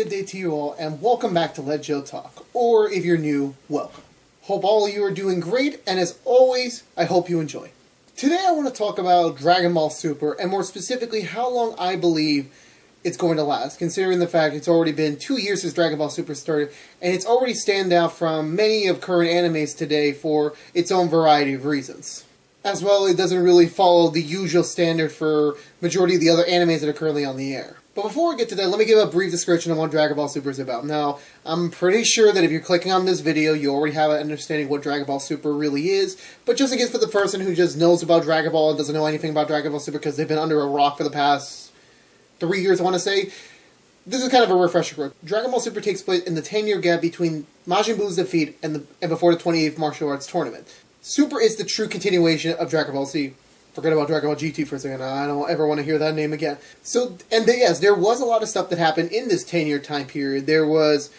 good day to you all, and welcome back to Let Joe Talk. Or, if you're new, welcome. Hope all of you are doing great, and as always, I hope you enjoy. Today I want to talk about Dragon Ball Super, and more specifically, how long I believe it's going to last, considering the fact it's already been 2 years since Dragon Ball Super started, and it's already stand out from many of current animes today for its own variety of reasons. As well, it doesn't really follow the usual standard for majority of the other animes that are currently on the air. But before we get to that, let me give a brief description of what Dragon Ball Super is about. Now, I'm pretty sure that if you're clicking on this video, you already have an understanding of what Dragon Ball Super really is. But just in case for the person who just knows about Dragon Ball and doesn't know anything about Dragon Ball Super because they've been under a rock for the past 3 years, I want to say, this is kind of a refresher course. Dragon Ball Super takes place in the 10-year gap between Majin Buu's defeat and before the 28th Martial Arts Tournament. Super is the true continuation of Dragon Ball Z. Forget about Dragon Ball GT for a second. I don't ever want to hear that name again. So, and yes, there was a lot of stuff that happened in this 10-year time period. There was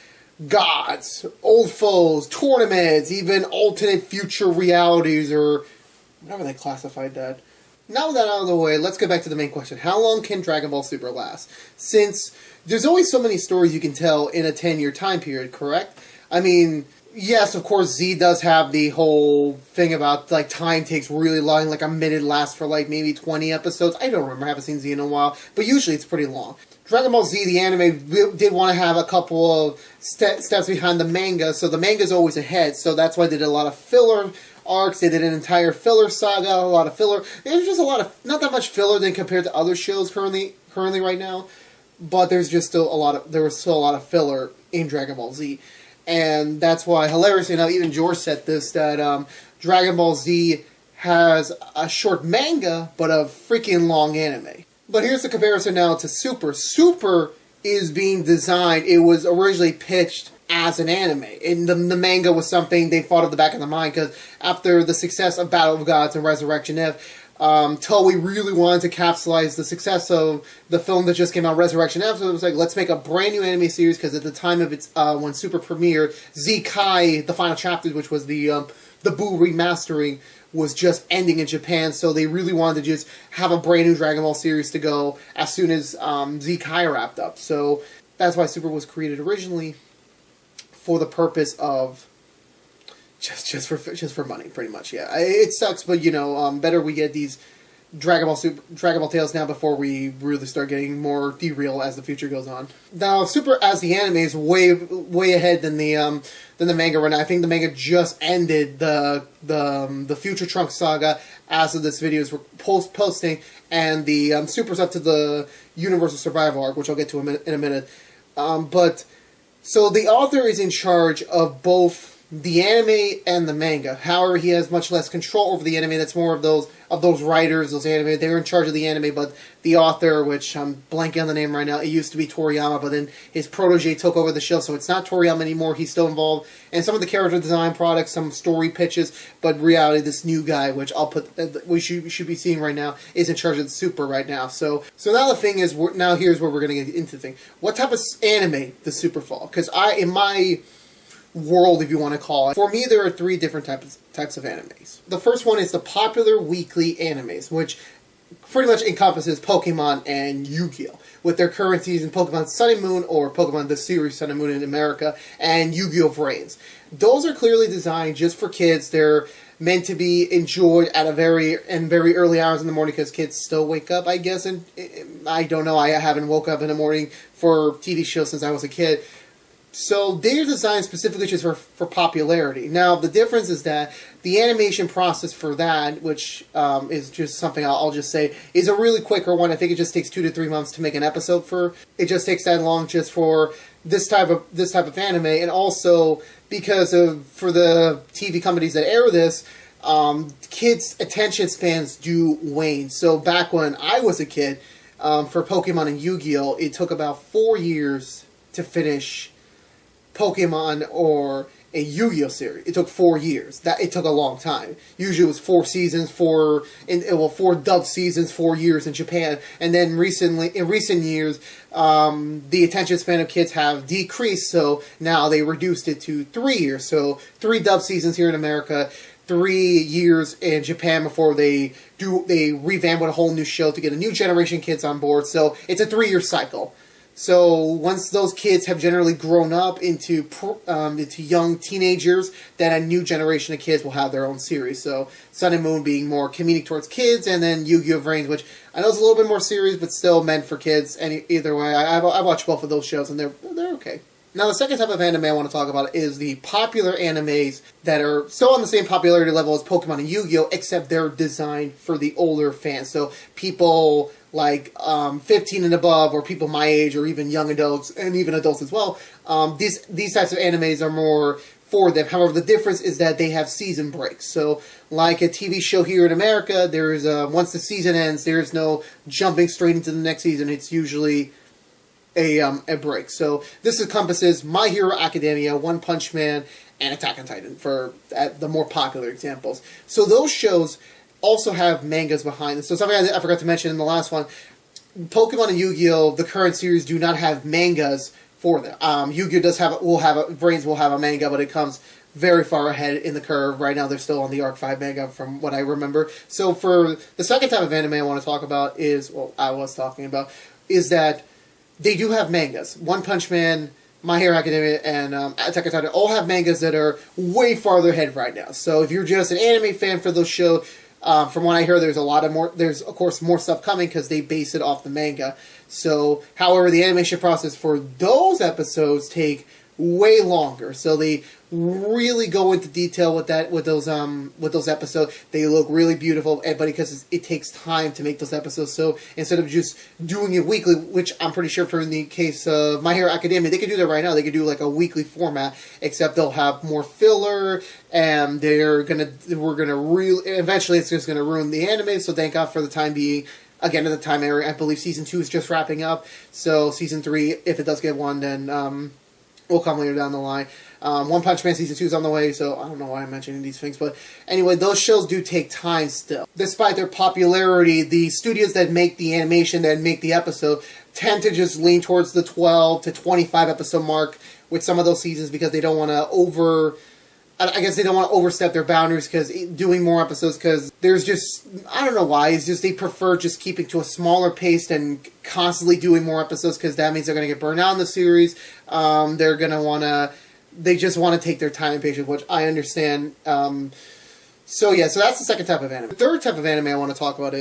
gods, old foes, tournaments, even alternate future realities, or whatever they classified that. Now with that out of the way, let's get back to the main question. How long can Dragon Ball Super last? Since there's always so many stories you can tell in a 10-year time period, correct? I mean, yes, of course, Z does have the whole thing about, like, time takes really long, like a minute lasts for, like, maybe 20 episodes. I don't remember, I haven't seen Z in a while, but usually it's pretty long. Dragon Ball Z, the anime, did want to have a couple of steps behind the manga, so the manga's always ahead, so that's why they did a lot of filler arcs, they did an entire filler saga, a lot of filler. There's just a lot of, not that much filler than compared to other shows currently right now, but there was still a lot of filler in Dragon Ball Z. And that's why, hilariously enough, even George said this, that Dragon Ball Z has a short manga, but a freaking long anime. But here's the comparison now to Super. Super is being designed, it was originally pitched as an anime. And the manga was something they thought of the back of the mind, because after the success of Battle of Gods and Resurrection F, Toei really wanted to capitalize the success of the film that just came out, Resurrection F, so it was like, let's make a brand new anime series, because at the time of its, when Super premiered, Z Kai, the final chapter, which was the Buu remastering, was just ending in Japan, so they really wanted to just have a brand new Dragon Ball series to go as soon as Z Kai wrapped up. So that's why Super was created originally, for the purpose of just for money, pretty much. Yeah, it sucks, but you know, better we get these Dragon Ball Tales now before we really start getting more derailed as the future goes on. Now, Super as the anime is way ahead than the manga right now. I think the manga just ended the Future Trunks saga as of this video is posting, and the Super's up to the Universe Survival arc, which I'll get to in a minute. But so the author is in charge of both the anime and the manga. However, he has much less control over the anime. That's more of those writers, those anime. They're in charge of the anime, but the author, which I'm blanking on the name right now, it used to be Toriyama, but then his protege took over the show, so it's not Toriyama anymore. He's still involved in some of the character design products, some story pitches, but in reality, this new guy, which we should be seeing right now, is in charge of the Super right now. So now the thing is, now here's where we're going to get into the thing. What type of anime does Super fall? Because in my world, if you want to call it, for me, there are three different types of animes. The first one is the popular weekly animes, which pretty much encompasses Pokemon and Yu-Gi-Oh! With their current season, Pokemon Sun and Moon, or Pokemon the series Sun and Moon in America, and Yu-Gi-Oh! Vrains. Those are clearly designed just for kids. They're meant to be enjoyed at very early hours in the morning, because kids still wake up, I guess, and I don't know, I haven't woke up in the morning for TV shows since I was a kid. So they're designed specifically just for popularity. Now, the difference is that the animation process for that, which is just something I'll just say, is a really quicker one. I think it just takes 2 to 3 months to make an episode for. It just takes that long just for this type of anime, and also because for the TV companies that air this, kids' attention spans do wane. So back when I was a kid, for Pokemon and Yu-Gi-Oh, it took about 4 years to finish Pokemon or a Yu-Gi-Oh series. It took 4 years. It took a long time. Usually it was 4 seasons, 4 dubbed seasons, 4 years in Japan. And then in recent years, the attention span of kids have decreased, so now they reduced it to 3 years. So 3 dubbed seasons here in America, 3 years in Japan before they revamp with a whole new show to get a new generation of kids on board. So it's a 3-year cycle. So once those kids have generally grown up into young teenagers, then a new generation of kids will have their own series. So Sun and Moon being more comedic towards kids, and then Yu-Gi-Oh! Vrains, which I know is a little bit more serious, but still meant for kids. Either way, I watched both of those shows, and they're okay. Now, the second type of anime I want to talk about is the popular animes that are still on the same popularity level as Pokemon and Yu-Gi-Oh!, except they're designed for the older fans. So people like 15 and above, or people my age, or even young adults, and even adults as well. These types of animes are more for them. However, the difference is that they have season breaks. So, like a TV show here in America, there is once the season ends, there is no jumping straight into the next season. It's usually a break. So this encompasses My Hero Academia, One Punch Man, and Attack on Titan for the more popular examples. So those shows also have mangas behind them. So something I forgot to mention in the last one, Pokemon and Yu-Gi-Oh! The current series do not have mangas for them. Yu-Gi-Oh! Vrains will have a manga, but it comes very far ahead in the curve. Right now they're still on the Arc 5 manga from what I remember. So for the second type of anime I want to talk about is that they do have mangas. One Punch Man, My Hero Academia, and Attack on Titan all have mangas that are way farther ahead right now. So if you're just an anime fan for those shows, from what I hear, there's of course more stuff coming because they base it off the manga. So, however, the animation process for those episodes take way longer. So they really go into detail with those episodes. They look really beautiful, but because it takes time to make those episodes, so instead of just doing it weekly, which I'm pretty sure for in the case of My Hero Academia, they could do that right now. They could do like a weekly format, except they'll have more filler, and eventually it's just gonna ruin the anime. So thank God for the time being. Again, at the time, I believe Season 2 is just wrapping up, so Season 3, if it does get one, then will come later down the line. One Punch Man Season 2 is on the way, so I don't know why I'm mentioning these things, but anyway, those shows do take time still. Despite their popularity, the studios that make the animation, that make the episode, tend to just lean towards the 12 to 25 episode mark with some of those seasons because they don't want to they don't want to overstep their boundaries because doing more episodes, because there's just, I don't know why, it's just they prefer just keeping to a smaller pace than constantly doing more episodes, because that means they're going to get burned out in the series. They just want to take their time and patience, which I understand. So that's the second type of anime. The third type of anime I want to talk about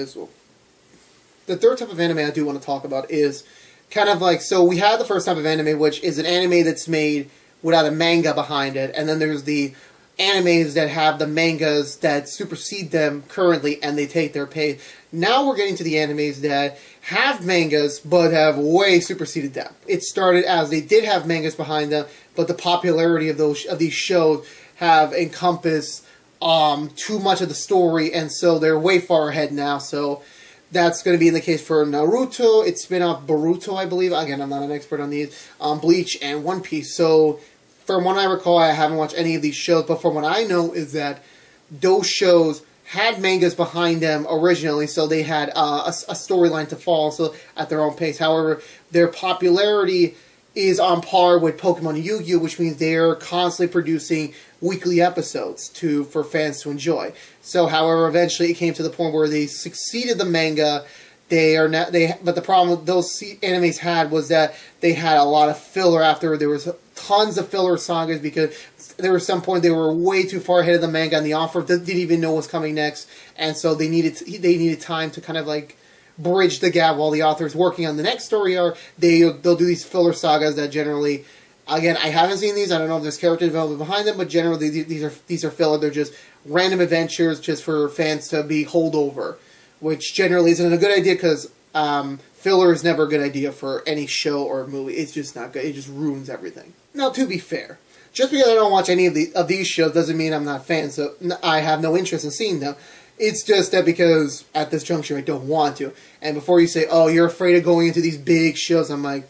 is kind of like, so we had the first type of anime, which is an anime that's made without a manga behind it, and then there's the animes that have the mangas that supersede them currently, and they take their pace. Now we're getting to the animes that have mangas, but have way superseded them. It started as they did have mangas behind them, but the popularity of these shows have encompassed too much of the story, and so they're way far ahead now. So that's going to be in the case for Naruto, its spin-off Boruto, I believe. Again, I'm not an expert on these. Bleach, and One Piece. So from what I recall, I haven't watched any of these shows, but from what I know is that those shows had mangas behind them originally, so they had a storyline to follow, so at their own pace. However, their popularity is on par with Pokemon and Yu-Gi-Oh!, which means they're constantly producing weekly episodes for fans to enjoy. So, however, eventually it came to the point where they succeeded the manga. But the problem those animes had was that they had a lot of filler after. There was tons of filler sagas because there was some point they were way too far ahead of the manga, and the author didn't even know what's coming next, and so they needed time to kind of like bridge the gap while the author's working on the next story. Or they'll do these filler sagas that generally, again, I haven't seen these. I don't know if there's character development behind them, but generally these are filler. They're just random adventures just for fans to be holdover, which generally isn't a good idea because filler is never a good idea for any show or movie. It's just not good. It just ruins everything. Now, to be fair, just because I don't watch any of these shows doesn't mean I'm not a fan, so I have no interest in seeing them. It's just that because at this juncture I don't want to. And before you say, oh, you're afraid of going into these big shows, I'm like,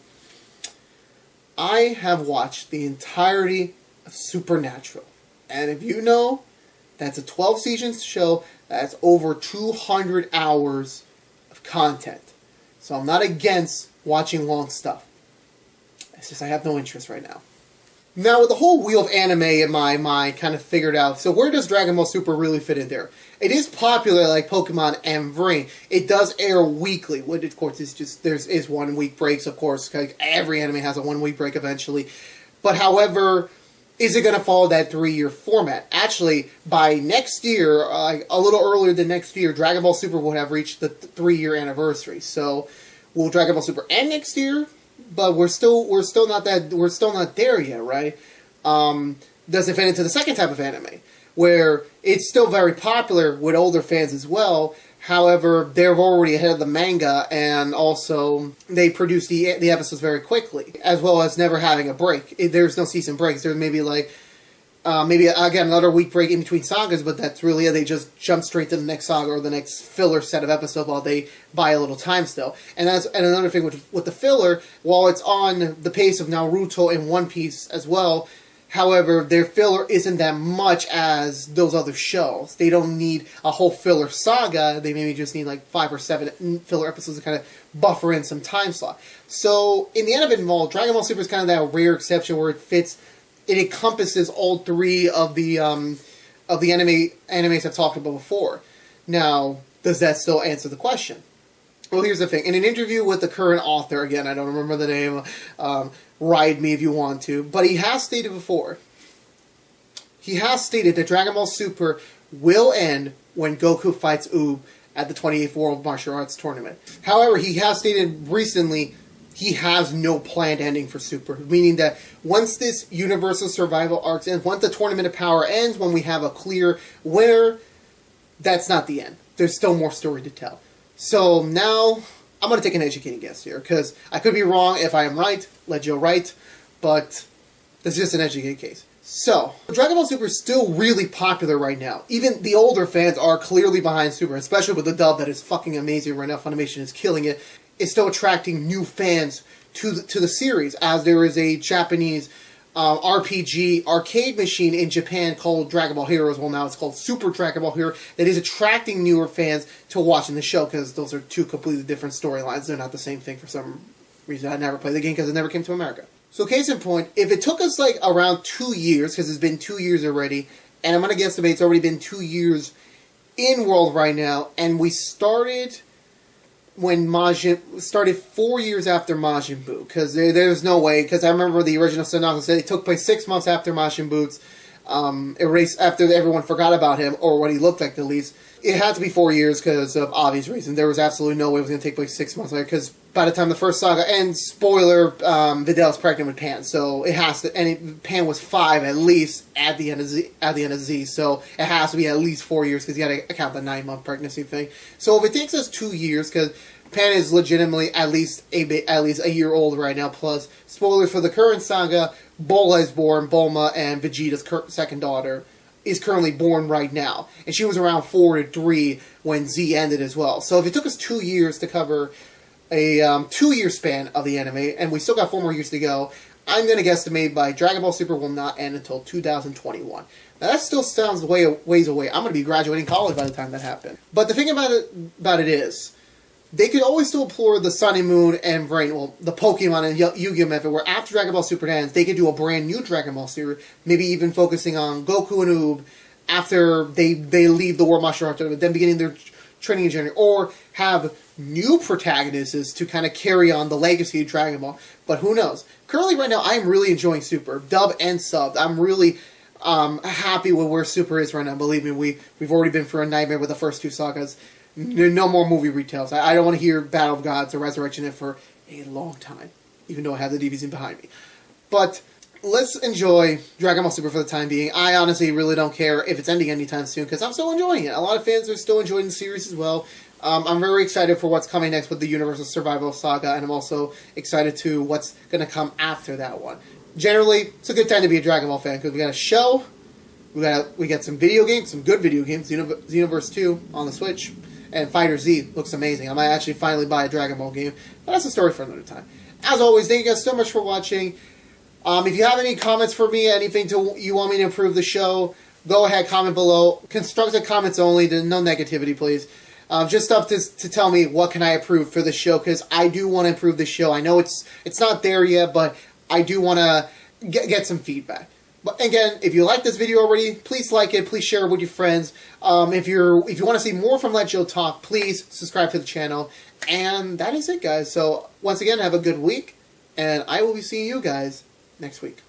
I have watched the entirety of Supernatural. And if you know, that's a 12-season show. That's over 200 hours of content. So I'm not against watching long stuff. It's just I have no interest right now. Now, with the whole wheel of anime in my mind kind of figured out, so where does Dragon Ball Super really fit in there? It is popular like Pokemon and Brain. It does air weekly, which of course is just, there's 1 week breaks, of course, because every anime has a 1 week break eventually. But however, is it going to follow that 3-year format? Actually, by next year, a little earlier than next year, Dragon Ball Super will have reached the 3-year anniversary. So, will Dragon Ball Super end next year? But we're still not there yet, right? Does it fit into the second type of anime, where it's still very popular with older fans as well? However, they're already ahead of the manga, and also they produce the episodes very quickly, as well as never having a break. There's no season breaks. There's maybe again another week break in between sagas, but that's really it. They just jump straight to the next saga or the next filler set of episodes while they buy a little time still. And another thing with the filler, while it's on the pace of Naruto and One Piece as well. However, their filler isn't that much as those other shows. They don't need a whole filler saga. They maybe just need like 5 or 7 filler episodes to kind of buffer in some time slot. So, in the end of it all, Dragon Ball Super is kind of that rare exception where it fits. It encompasses all 3 of the animes I've talked about before. Now, does that still answer the question? Well, here's the thing. In an interview with the current author, again, I don't remember the name, ride me if you want to, but he has stated before, he has stated that Dragon Ball Super will end when Goku fights Oob at the 28th World Martial Arts Tournament. However, he has stated recently he has no planned ending for Super, meaning that once this Universal Survival Arc ends, once the Tournament of Power ends, when we have a clear winner, that's not the end. There's still more story to tell. So now, I'm going to take an educated guess here, because I could be wrong. If I am right, let Joe right, but this is just an educated case. So, Dragon Ball Super is still really popular right now. Even the older fans are clearly behind Super, especially with the dub that is fucking amazing right now. Funimation is killing it. It's still attracting new fans to the series, as there is a Japanese RPG arcade machine in Japan called Dragon Ball Heroes. Well, now it's called Super Dragon Ball Hero, that is attracting newer fans to watching the show, because those are 2 completely different storylines. They're not the same thing for some reason. I never played the game because it never came to America. So case in point, if it took us like around 2 years, because it's been 2 years already, and I'm going to guess it's already been 2 years in World right now, and we started when Majin started 4 years after Majin Buu, because there's no way, because I remember the original synopsis said it took place 6 months after Majin Buu's erase, after everyone forgot about him, or what he looked like at least. It had to be 4 years because of obvious reasons. There was absolutely no way it was going to take place 6 months later, because by the time the first saga ends, spoiler, Vidal's pregnant with Pan, so it has to, and Pan was 5 at least at the end of Z, so it has to be at least 4 years, because you got to account the 9-month pregnancy thing. So if it takes us 2 years, because Pan is legitimately at least a year old right now, plus spoilers for the current saga, Bulma is born, Bulma and Vegeta's second daughter is currently born right now, and she was around 4 to 3 when Z ended as well. So if it took us 2 years to cover a 2-year span of the anime, and we still got 4 more years to go, I'm going to guesstimate by Dragon Ball Super will not end until 2021. Now that still sounds ways away. I'm going to be graduating college by the time that happens. But the thing about it is, they could always still explore the Sun and Moon and Brain, well, the Pokemon and Yu-Gi-Oh! Method, where after Dragon Ball Super ends, they could do a brand new Dragon Ball series, maybe even focusing on Goku and Oob after they leave the World Martial Arts Tournament, then beginning their training journey, or have new protagonists to kind of carry on the legacy of Dragon Ball. But who knows? Currently, right now, I'm really enjoying Super, dub and sub. I'm really happy with where Super is right now. Believe me, we've already been through a nightmare with the first 2 sagas. No more movie retells. I don't want to hear Battle of Gods or Resurrection for a long time, even though I have the DVDs behind me. But let's enjoy Dragon Ball Super for the time being. I honestly really don't care if it's ending anytime soon, because I'm still enjoying it. A lot of fans are still enjoying the series as well. I'm very excited for what's coming next with the Universe Survival Saga, and I'm also excited to what's going to come after that one. Generally, it's a good time to be a Dragon Ball fan, because we got a show, we got some video games, some good video games, Xenoverse 2 on the Switch, and Fighter Z looks amazing. I might actually finally buy a Dragon Ball game, but that's a story for another time. As always, thank you guys so much for watching. If you have any comments for me, anything you want me to improve the show, go ahead, comment below. Constructive comments only, no negativity, please. Just stuff to tell me what can I improve for the show, because I do want to improve the show. I know it's not there yet, but I do want to get some feedback. But again, if you like this video already, please like it. Please share it with your friends. If you want to see more from Let Joe Talk, please subscribe to the channel. And that is it, guys. So once again, have a good week, and I will be seeing you guys next week.